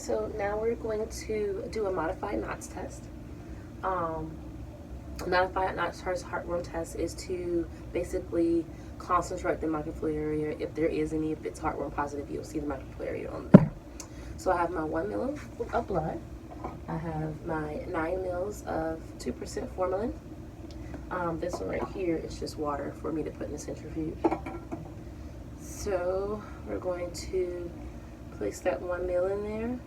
So now we're going to do a modified knots test. Um, Modified knots heartworm test is to basically concentrate the microfilariae if there is any. If it's heartworm positive, you'll see the microfilariae on there. So I have my 1 ml of blood. I have my 9 mils of 2% formalin. This one right here is just water for me to put in the centrifuge. So we're going to place that 1 ml in there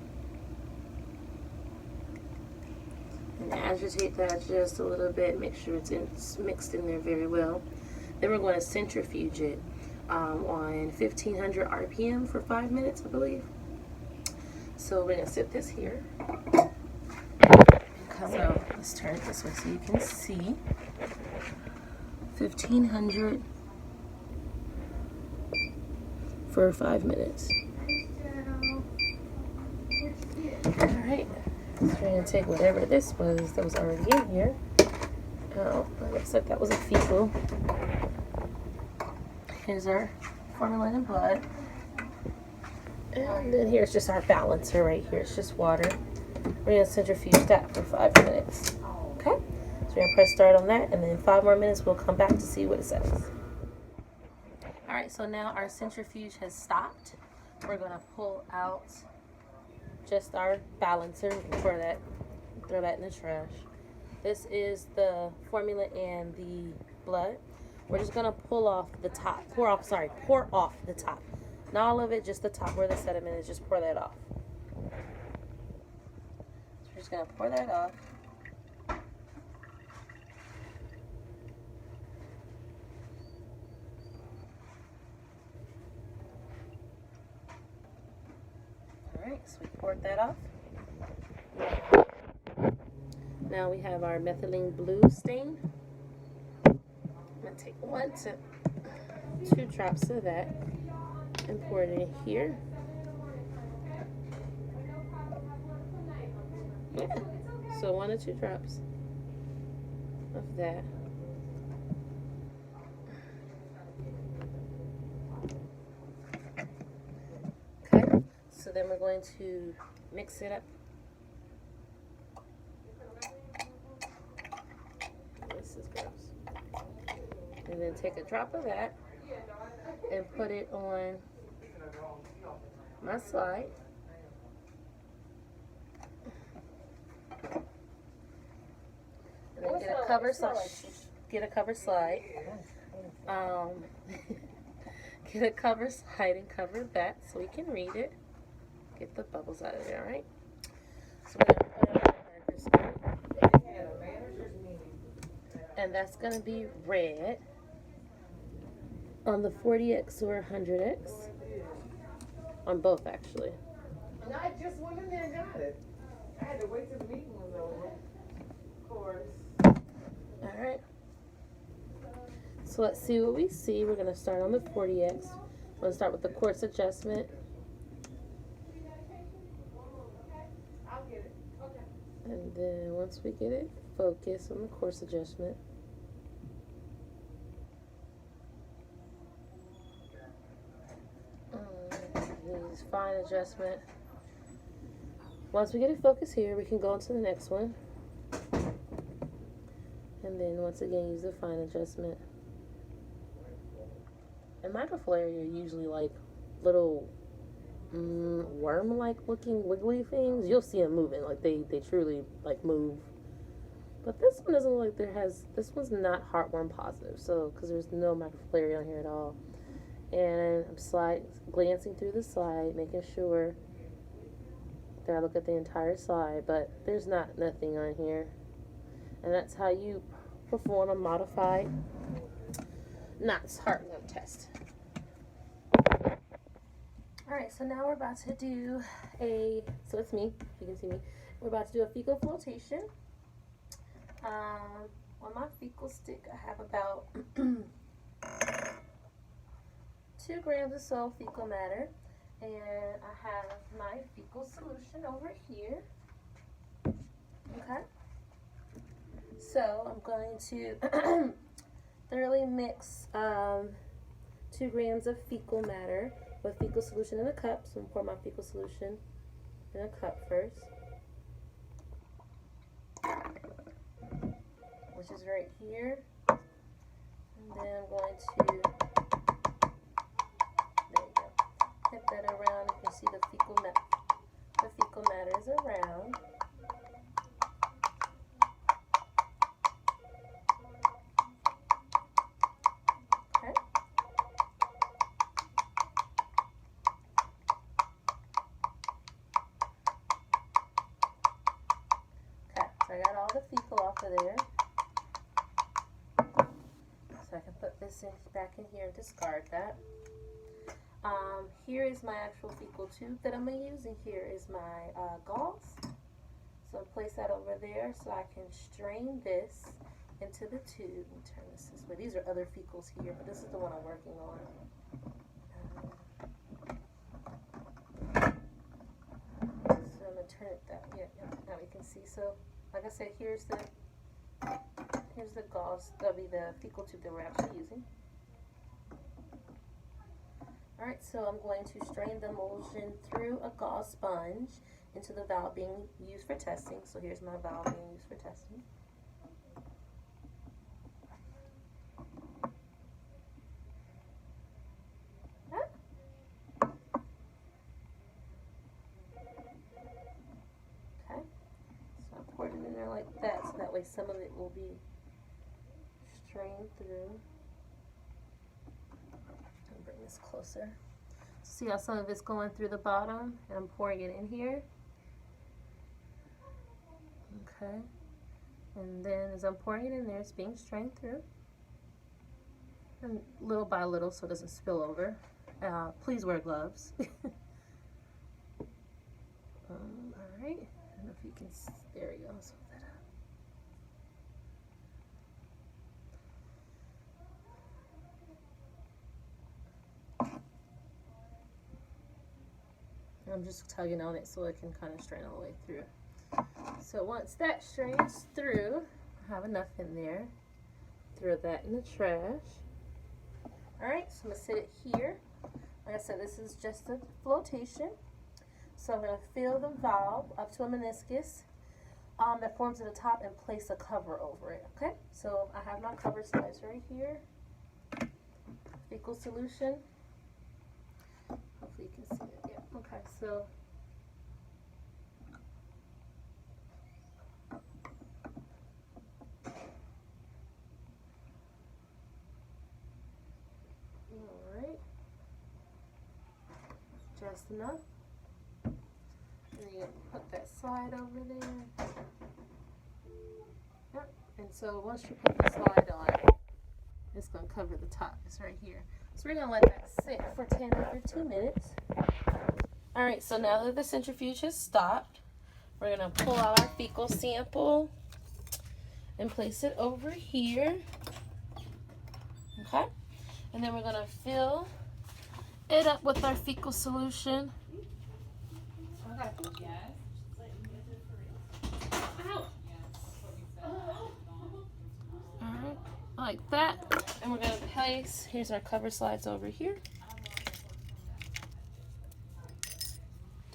and agitate that just a little bit. Make sure it's mixed in there very well. Then we're going to centrifuge it on 1500 RPM for 5 minutes, I believe. So we're going to sit this here. So let's turn it this way so you can see. 1500 for 5 minutes. Alright, so we're going to take whatever this was that was already in here. Oh, it looks like that was a fecal. Here's our formalin and blood. And then here's just our balancer right here. It's just water. We're going to centrifuge that for 5 minutes. Okay? So we're going to press start on that, and then 5 more minutes we'll come back to see what it says. Alright, so now our centrifuge has stopped. We're going to pull out just our balancer for that. Throw that in the trash. This is the formula and the blood. We're just going to pull off the top. Pour off the top. Not all of it, just the top where the sediment is. Just pour that off. So we're just going to pour that off. Alright, so we poured that off. Now we have our methylene blue stain. I'm going to take 1 to 2 drops of that and pour it in here. Yeah, so 1 or 2 drops of that. Okay, so then we're going to mix it up. This is gross. And then take a drop of that and put it on my slide. And then get a cover slide. Get a cover slide. Get a cover slide and cover that so we can read it. Get the bubbles out of there, alright? So we're going to put it on the microscope. And that's going to be red on the 40x or 100x. On both, actually. And I just went in there and got it. I had to wait till the meeting was over. Of course. Alright. So let's see what we see. We're going to start on the 40x. We're going to start with the quartz adjustment. I'll get it. Okay. And then once we get it, focus on the quartz adjustment. Use fine adjustment. Once we get it focused here, we can go into the next one. And then once again, use the fine adjustment. And microfilariae are usually like little worm-like looking wiggly things. You'll see them moving, like they truly like move. But this one doesn't look like this one's not heartworm positive, so because there's no microfilariae on here at all. And I'm glancing through the slide, making sure that I look at the entire slide, but there's nothing on here. And that's how you perform a modified knots heartworm test. Alright, so now we're about to do so it's me, you can see me. We're about to do a fecal flotation. On my fecal stick, I have about 2 grams or so fecal matter, and I have my fecal solution over here. Okay, so I'm going to thoroughly mix 2 grams of fecal matter with fecal solution in a cup. So I'm going to pour my fecal solution in a cup first, which is right here. And then I'm going to, there you go, hit that around. You can see the fecal matter is around. Okay. Okay, so I got all the fecal off of there. So I can put this back in here and discard that. Here is my actual fecal tube that I'm going to use, and here is my gauze. So I'll place that over there so I can strain this into the tube. Let me turn this way. These are other fecals here, but this is the one I'm working on. So I'm going to turn it that way. Yeah, now we can see. So like I said, here's the gauze. That'll be the fecal tube that we're actually using. Alright, so I'm going to strain the emulsion through a gauze sponge into the valve being used for testing. So here's my valve being used for testing. Okay, so I poured it in there like that, so that way some of it will be strained through. Bring this closer. See how some of it's going through the bottom, and I'm pouring it in here. Okay, and then as I'm pouring it in there, it's being strained through, and little by little, so it doesn't spill over. Please wear gloves. All right. I don't know if you can. There we go. Let's hold that up. I'm just tugging on it so it can kind of strain all the way through. So once that strains through, I have enough in there. Throw that in the trash. Alright, so I'm going to sit it here. Like I said, this is just a flotation. So I'm going to fill the valve up to a meniscus that forms at the top and place a cover over it. Okay, so I have my cover slides right here. Fecal solution. Hopefully you can see it. Yeah. Okay, so all right, just enough. And you put that slide over there. Yep. And so once you put the slide on, it's going to cover the top. It's right here. So we're going to let that sit for 10 or 15 minutes. Alright, so now that the centrifuge has stopped, we're going to pull out our fecal sample and place it over here. Okay? And then we're going to fill it up with our fecal solution. Okay. Yes. Alright, like that. And we're going to place, here's our cover slides over here.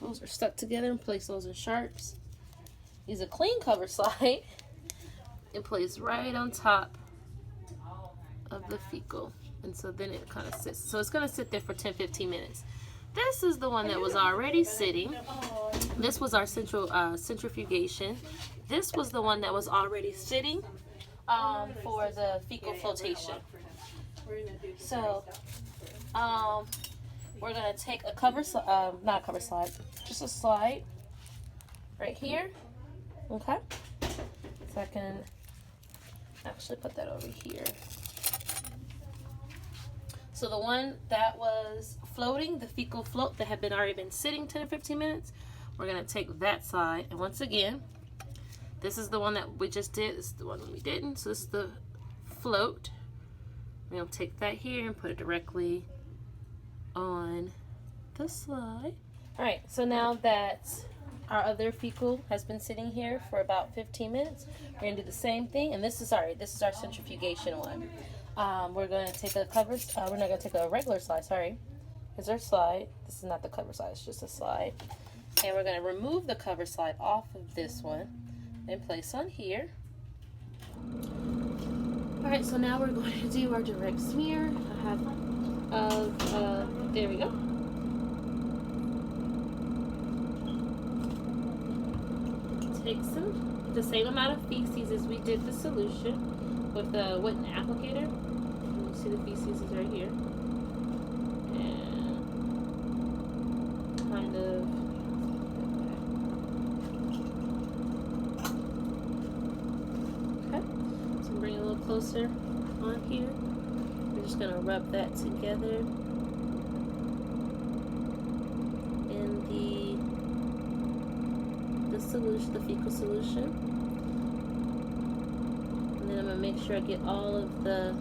Those are stuck together, and place those in sharps. Use a clean cover slide and place right on top of the fecal. And so then it kind of sits. So it's going to sit there for 10-15 minutes. This is the one that was already sitting. This was our centrifugation. This was the one that was already sitting for the fecal flotation. So we're going to take a cover slide, not a cover slide, just a slide right here. Okay. So I can actually put that over here. So the one that was floating, the fecal float that had already been sitting 10 or 15 minutes, we're going to take that side. And once again, this is the one that we just did. This is the one we didn't. So this is the float. We're going to take that here and put it directly on the slide. All right, so now that our other fecal has been sitting here for about 15 minutes, we're going to do the same thing. And this is our centrifugation one. We're going to take a cover, we're not going to take a regular slide, sorry. Here's our slide. This is not the cover slide, it's just a slide. And we're going to remove the cover slide off of this one and place on here. Alright, so now we're going to do our direct smear. I have, there we go. Take the same amount of feces as we did the solution with the wooden applicator. You see the feces is right here. And kind of bring it a little closer on here. We're just gonna rub that together in the solution, the fecal solution. And then I'm gonna make sure I get all of the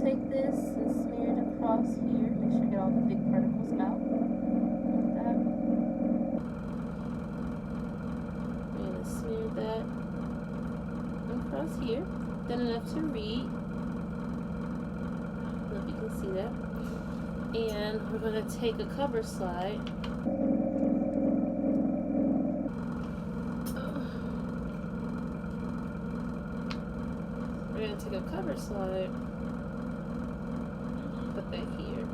take this and smear it across here. Make sure you get all the big particles out. Like that. We're going to smear that across here. Then enough to read. I don't know if you can see that. And we're going to take a cover slide. We're going to take a cover slide. Put that here.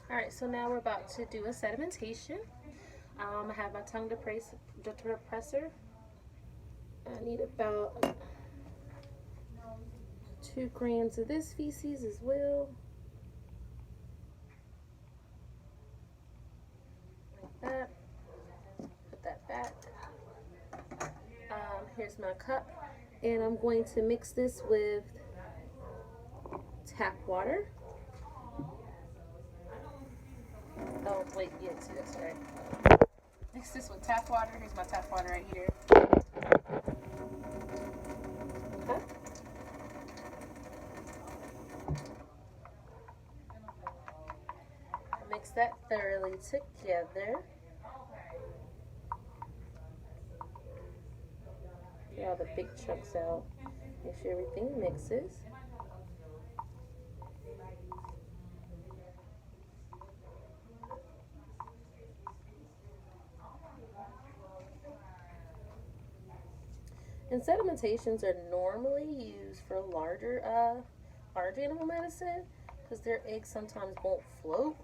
Alright, so now we're about to do a sedimentation. I have my tongue depressor. I need about 2 grams of this feces as well. Like that. Put that back. Here's my cup. And I'm going to mix this with tap water. Oh, wait, yeah, see, that's right. Mix this with tap water. Here's my tap water right here. Okay. Mix that thoroughly together. Get all the big chunks out. Make sure everything mixes. And sedimentations are normally used for large animal medicine because their eggs sometimes won't float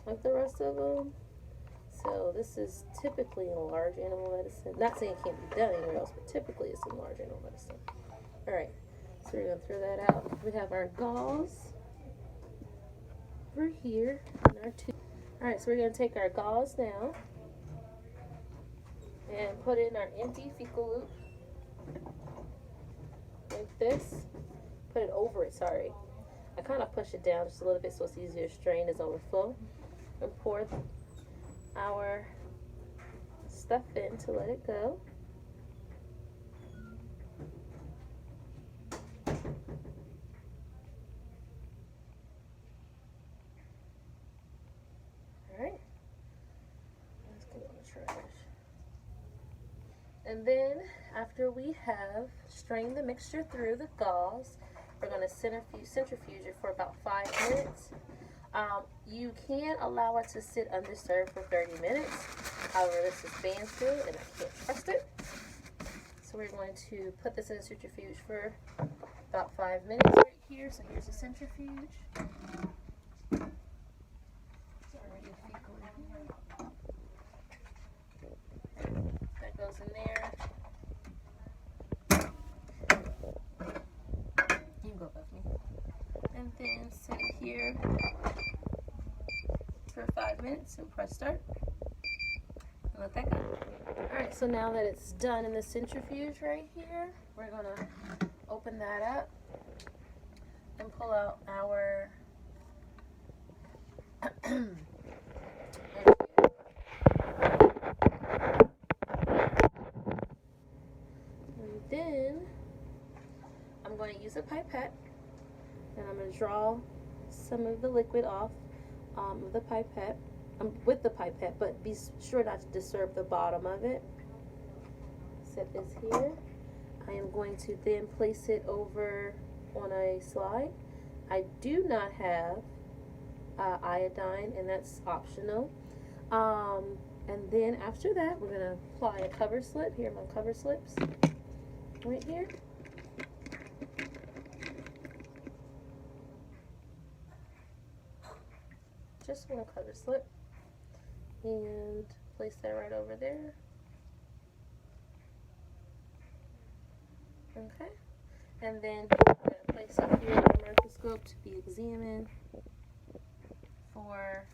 like the rest of them. So this is typically in large animal medicine. Not saying it can't be done anywhere else, but typically it's in large animal medicine. Alright, so we're going to throw that out. We have our gauze over here. Alright, so we're going to take our gauze now and put in our empty fecal loop like this. Put it over it, sorry. I kind of push it down just a little bit so it's easier to strain as overflow. And pour our stuff in to let it go. Alright. Let's go in the trash. And then after we have strained the mixture through the gauze, we're going to centrifuge it for about 5 minutes. You can allow it to sit undisturbed for 30 minutes. However, this is Banfield and I can't trust it. So we're going to put this in a centrifuge for about 5 minutes right here. So here's the centrifuge. That goes in there. You can go above me. And then sit here for 5 minutes and press start. And let that go. Alright, so now that it's done in the centrifuge right here, we're going to open that up and pull out our and then I'm going to use a pipette and I'm going to draw some of the liquid off of the pipette with the pipette, but be sure not to disturb the bottom of it. set this here. I am going to then place it over on a slide. I do not have iodine, and that's optional. And then after that, we're going to apply a cover slip. Here are my cover slips right here. Just one cover slip, and place that right over there. Okay, and then I'm going to place it here on the microscope to be examined for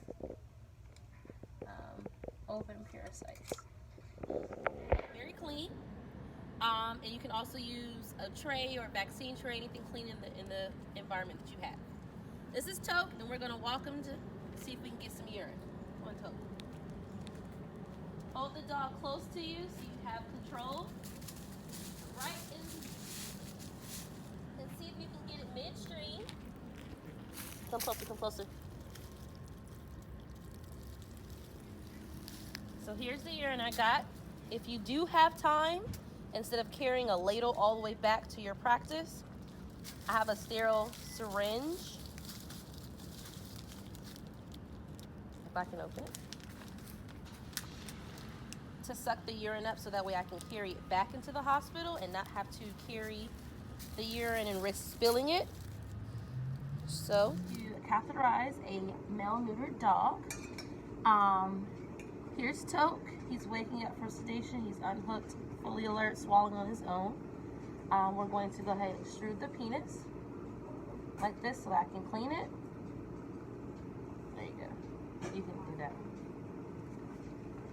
open parasites. Very clean. And you can also use a tray or a vaccine tray, anything clean in the environment that you have. This is Toke, and we're going to walk him to see if we can get some urine. Come on, Toke. Hold the dog close to you so you have control. Right in, and see if you can get it midstream. Come closer, come closer. So here's the urine I got. If you do have time, instead of carrying a ladle all the way back to your practice, I have a sterile syringe. If I can open it. To suck the urine up so that way I can carry it back into the hospital and not have to carry the urine and risk spilling it. So, you catheterize a male-neutered dog. Here's Toke. He's waking up from sedation. He's unhooked, fully alert, swallowing on his own. We're going to go ahead and extrude the penis like this so that I can clean it. There you go. You can do that.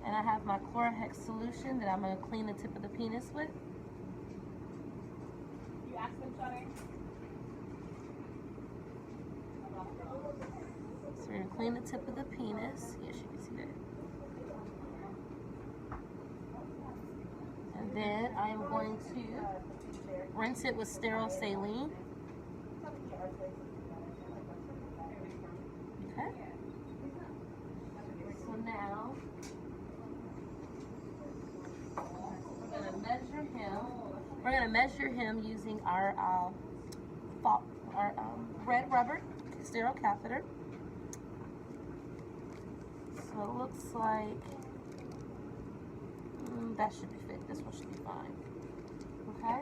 And I have my Chlorohex solution that I'm going to clean the tip of the penis with. You asked them, Shawty? So we're going to clean the tip of the penis. Yes, you can see that. And then I am going to rinse it with sterile saline. Okay. So now we're going to measure him using our red rubber sterile catheter. So it looks like that should be fit. This one should be fine. Okay.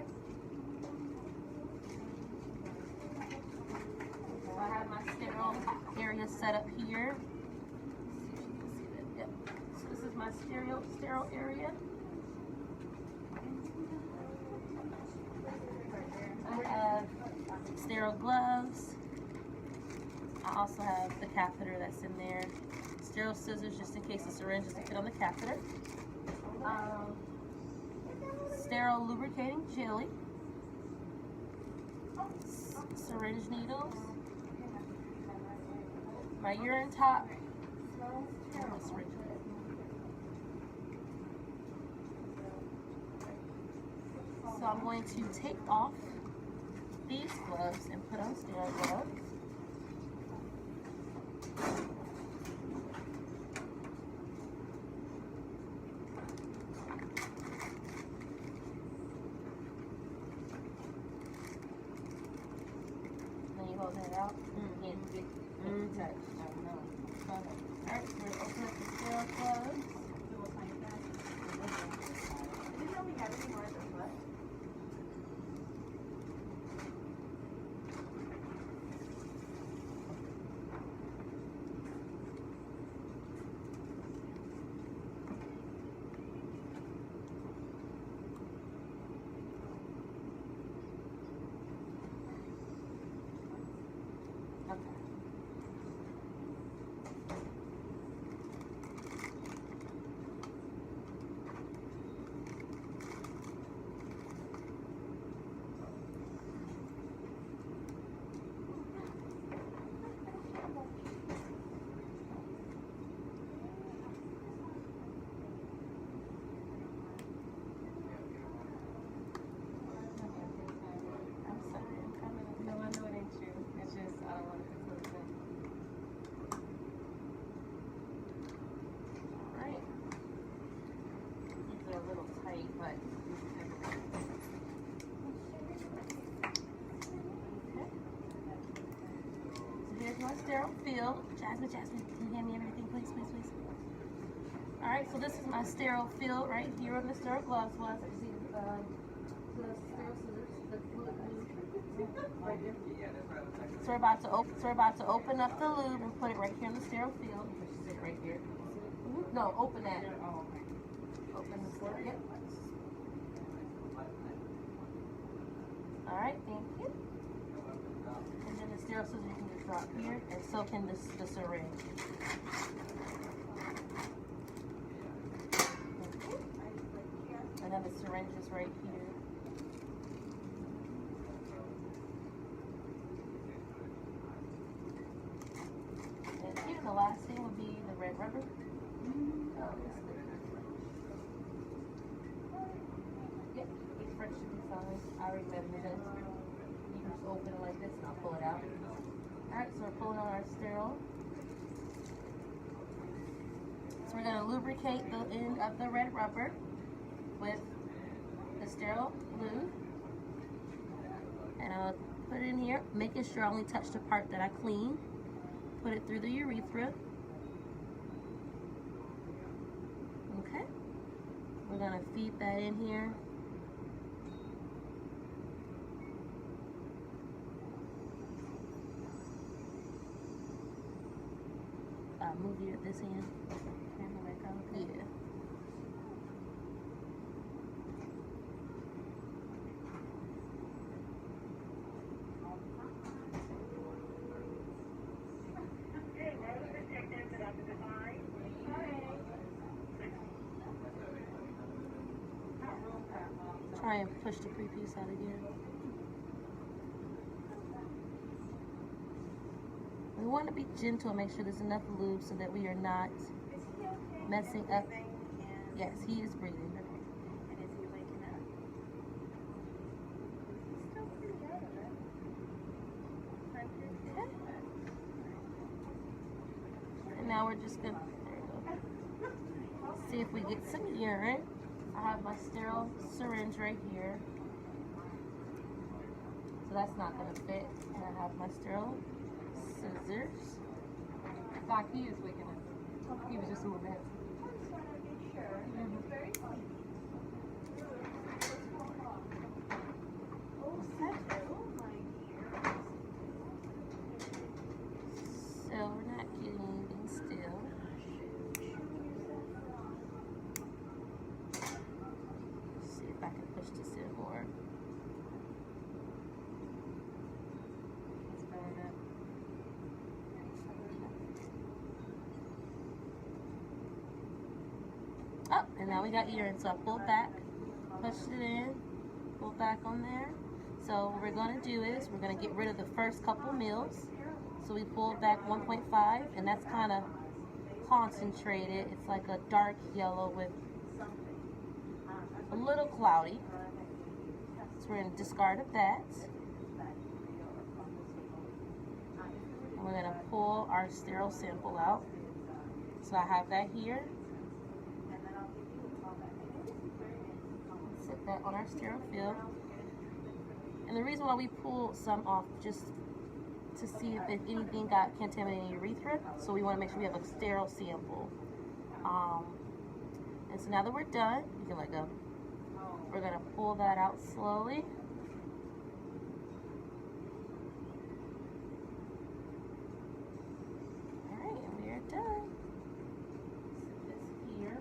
So I have my sterile area set up here. Let's see if you can see that. Yep. So this is my sterile area. I have sterile gloves. I also have the catheter that's in there. Sterile scissors just in case the syringe is to fit on the catheter. Sterile lubricating jelly. Syringe needles. My urine top. So I'm going to take off these gloves and put on sterile gloves. Then you hold that out. Tight. Alright, so we're going to open up the sterile gloves. Did you know we have any more of this left? little tight, but okay. So here's my sterile field. Jasmine, can you hand me everything, please? All right, so this is my sterile field right here on the sterile gloves. Well, as I see, the sterile scissors, the fluid right there. So we're about to open up the lube and put it right here in the sterile field. Push it right here. No, open that. Open the door. Yep. All right, thank you. And then the sterile scissors you can just drop here, and so can the syringe. And then the syringe is right here. And here, the last thing would be the red rubber. Yep, each front should be fine. I already measured it. You can just open it like this and I'll pull it out. Alright, so we're pulling on our sterile. So we're going to lubricate the end of the red rubber with the sterile lube. And I'll put it in here, making sure I only touch the part that I clean. Put it through the urethra. Okay. We're going to feed that in here. Move you at this hand. Yeah. Try and push the pre-piece out again. We want to be gentle, make sure there's enough lube so that we are not messing up. Yes, he is breathing. And is he waking up? He's still pretty out of it. Okay. And now we're just going to see if we get some urine. I have my sterile syringe right here. So that's not going to fit. And I have my sterile scissors. Doc, he is waking up. He was just moving. So we're not getting anything still. Let's see if I can push this in more. He's filling up. Oh, and now we got urine. So I pulled back, pushed it in, pulled back on there. So what we're going to do is we're going to get rid of the first couple mils. So we pulled back 1.5, and that's kind of concentrated. It's like a dark yellow with a little cloudy. So we're going to discard of that. And we're going to pull our sterile sample out. So I have that here. Set that on our sterile field. And the reason why we pull some off just to see if anything got contaminated in urethra, so we want to make sure we have a sterile sample. And so now that we're done, you can let go. We're going to pull that out slowly. Alright, and we are done. Set this here.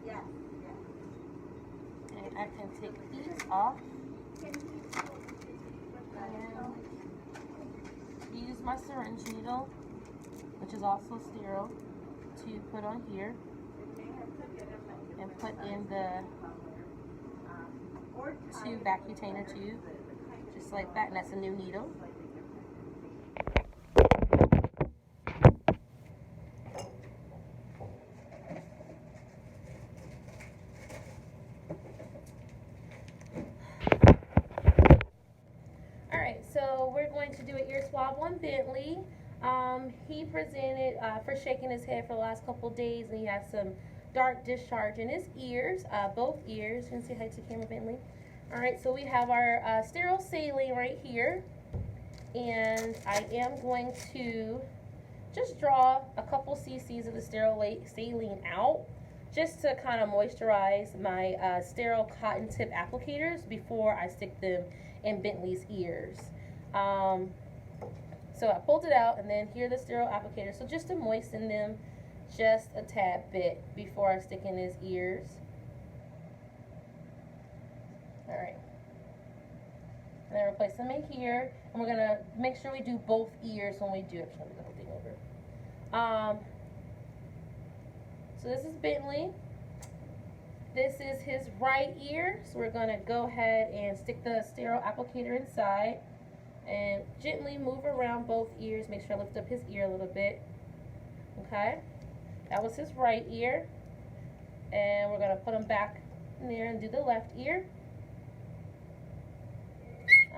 Yeah. And I can take these off. And use my syringe needle, which is also sterile, to put on here and put in the tube, Vacutainer tube, just like that, and that's a new needle. Alright, so we're going to do an ear swab on Bentley. He presented for shaking his head for the last couple of days, and he has some dark discharge in his ears, both ears. You can say hi to camera, Bentley. All right, so we have our sterile saline right here, and I am going to just draw a couple cc's of the sterile saline out just to kind of moisturize my sterile cotton tip applicators before I stick them in Bentley's ears. So I pulled it out, and then here are the sterile applicators. So just to moisten them just a tad bit before I stick in his ears. All right. And then replace them in here, and we're gonna make sure we do both ears when we do it. Let me the whole thing over. So this is Bentley. This is his right ear. So we're gonna go ahead and stick the sterile applicator inside and gently move around both ears. Make sure I lift up his ear a little bit. Okay, that was his right ear, and we're gonna put him back in there and do the left ear.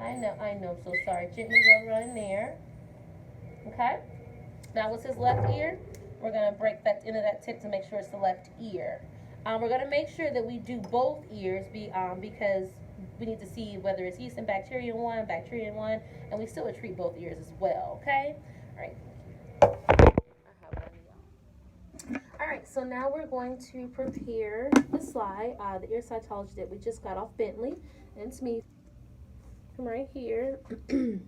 I know, I'm so sorry. Gently rub around in there. Okay, that was his left ear. We're gonna break that end of that tip to make sure it's the left ear. We're gonna make sure that we do both ears because we need to see whether it's yeast and bacteria in one, and we still would treat both ears as well. Okay, all right. All right, so now we're going to prepare the slide, the ear cytology that we just got off Bentley, and it's me. From right here. And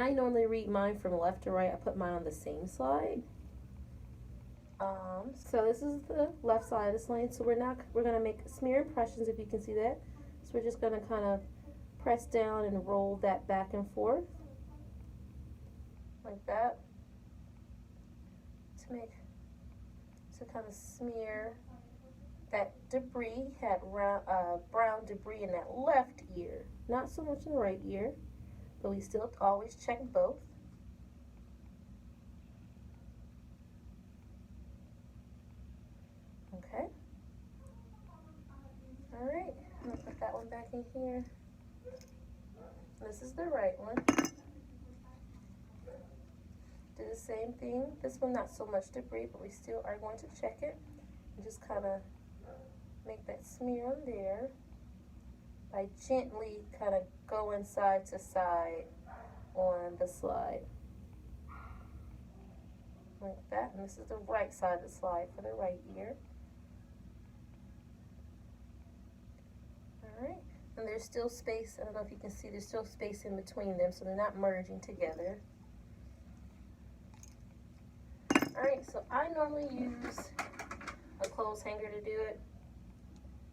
I normally read mine from left to right. I put mine on the same slide. So this is the left side of the slide. So we're gonna make smear impressions, if you can see that. So we're just gonna kind of press down and roll that back and forth like that to kind of smear that debris. He had brown debris in that left ear, not so much in the right ear, but we still always check both. Okay. All right, I'm gonna put that one back in here. This is the right one. Do the same thing. This one not so much debris, but we still are going to check it and just kind of make that smear on there by gently kind of going side to side on the slide like that. And this is the right side of the slide for the right ear. All right, and there's still space. I don't know if you can see, there's still space in between them, so they're not merging together. All right, so I normally use a clothes hanger to do it,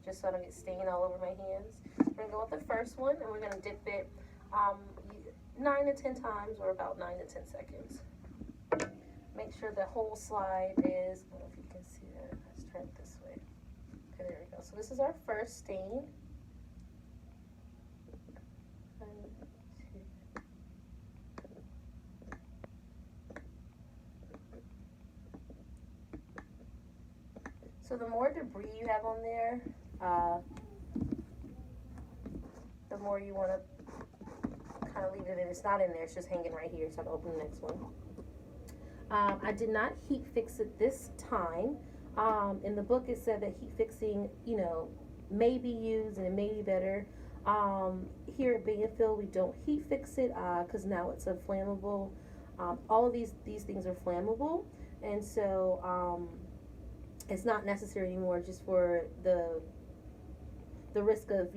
just so I don't get stain all over my hands. We're gonna go with the first one, and we're gonna dip it 9 to 10 times, or about 9 to 10 seconds. Make sure the whole slide is, I don't know if you can see that. Let's turn it this way. Okay, there we go. So this is our first stain. 1, 2. So the more debris you have on there, the more you want to kind of leave it in. It's not in there, it's just hanging right here. So I'm going to open the next one. I did not heat fix it this time. In the book it said that heat fixing, may be used and it may be better. Here at Banfield we don't heat fix it because now it's a flammable. All of these things are flammable, and so it's not necessary anymore, just for the risk of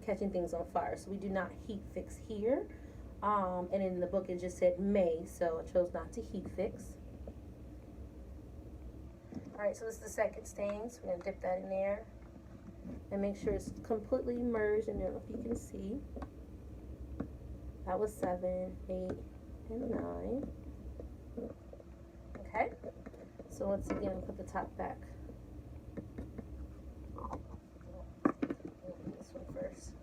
catching things on fire. So we do not heat fix here. And in the book it just said may, so I chose not to heat fix. Alright, so this is the second stain, so we're going to dip that in there and make sure it's completely immersed in there. I don't know if you can see. That was 7, 8, and 9. Okay, so once again, we'll put the top back. This one first.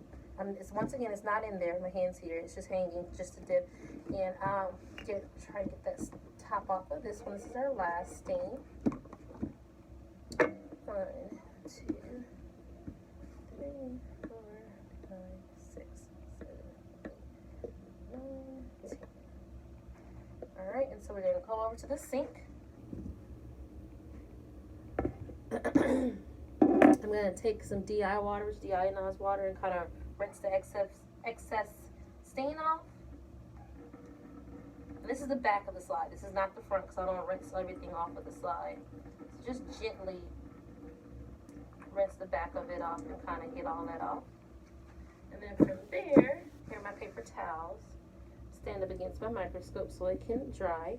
Once again, it's not in there. My hand's here. It's just hanging, just a dip. And try to get that top off of this one. This is our last stain. 1, 2, 3, 4, 5, 6, 7, 8, 9, 10. All right, and so we're going to go over to the sink. going to take some deionized water, and kind of rinse the excess stain off. And this is the back of the slide. This is not the front, because I don't rinse everything off of the slide. So just gently rinse the back of it off and kind of get all that off. And then from there, here are my paper towels. Stand up against my microscope so it can dry.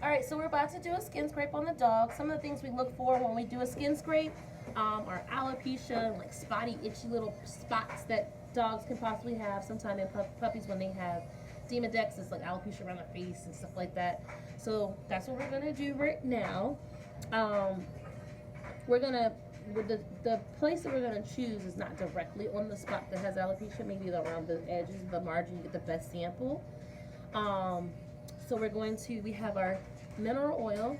All right, so we're about to do a skin scrape on the dog. Some of the things we look for when we do a skin scrape are alopecia, like spotty, itchy little spots that dogs can possibly have. Sometimes in puppies when they have Demodex, it's like alopecia around their face and stuff like that. So that's what we're gonna do right now. The place that we're gonna choose is not directly on the spot that has alopecia, maybe around the edges of the margin, you get the best sample. So we have our mineral oil,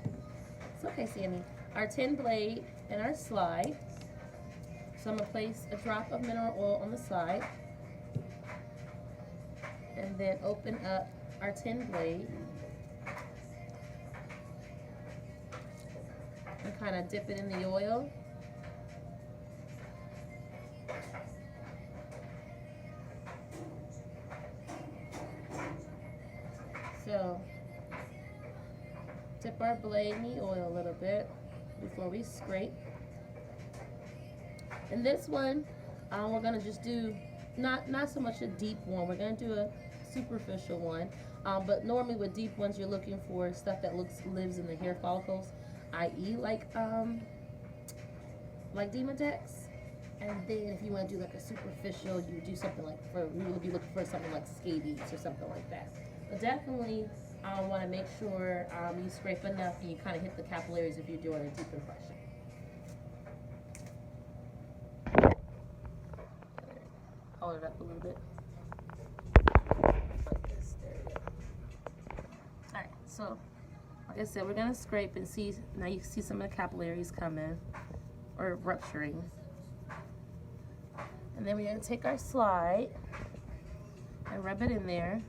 it's okay Sammy, our 10 blade and our slide. So I'm gonna place a drop of mineral oil on the slide and then open up our 10 blade and kind of dip it in the oil. So dip our blade in the oil a little bit before we scrape. And this one, we're gonna just do not so much a deep one. We're gonna do a superficial one. But normally with deep ones, you're looking for stuff that lives in the hair follicles, i.e. like Demodex. And then if you want to do like a superficial, you do something like you would be looking for something like scabies or something like that. But definitely want to make sure you scrape enough and you kind of hit the capillaries if you're doing a deep impression. Hold it up a little bit. Like this. There you go. Alright, so like I said, we're going to scrape and see. Now you can see some of the capillaries coming or rupturing. And then we're going to take our slide and rub it in there.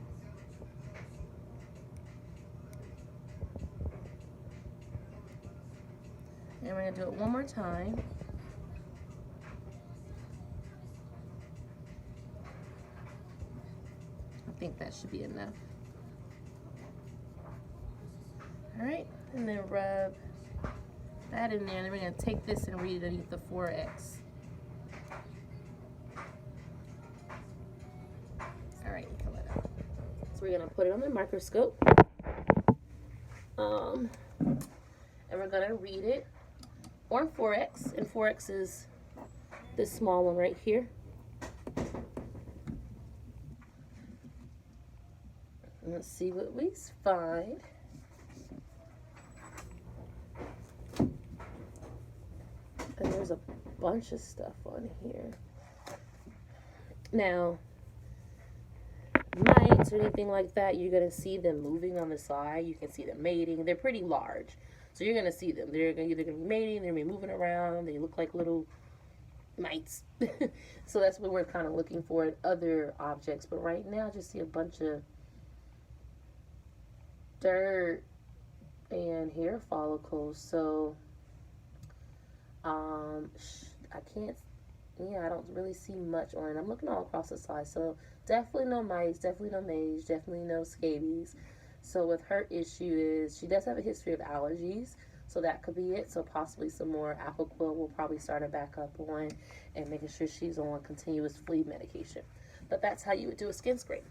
And we're going to do it one more time. I think that should be enough. Alright, and then rub that in there. And then we're going to take this and read it underneath the 4X. Alright, you can let out. So we're going to put it on the microscope. And we're going to read it on 4X. And 4X is this small one right here. And let's see what we find. And there's a bunch of stuff on here. Now, mites or anything like that, you're going to see them moving on the side. You can see them mating. They're pretty large. So you're going to see them. They're either going to be mating, they're going to be moving around. They look like little mites. So that's what we're kind of looking for in other objects. But right now, just see a bunch of dirt and hair follicles. So I don't really see much on it. I'm looking all across the side. So definitely no mites, definitely no mange, definitely no scabies. So with her issue is she does have a history of allergies. So that could be it. So possibly some more Apoquil will probably start her back up on and making sure she's on continuous flea medication. But that's how you would do a skin scrape.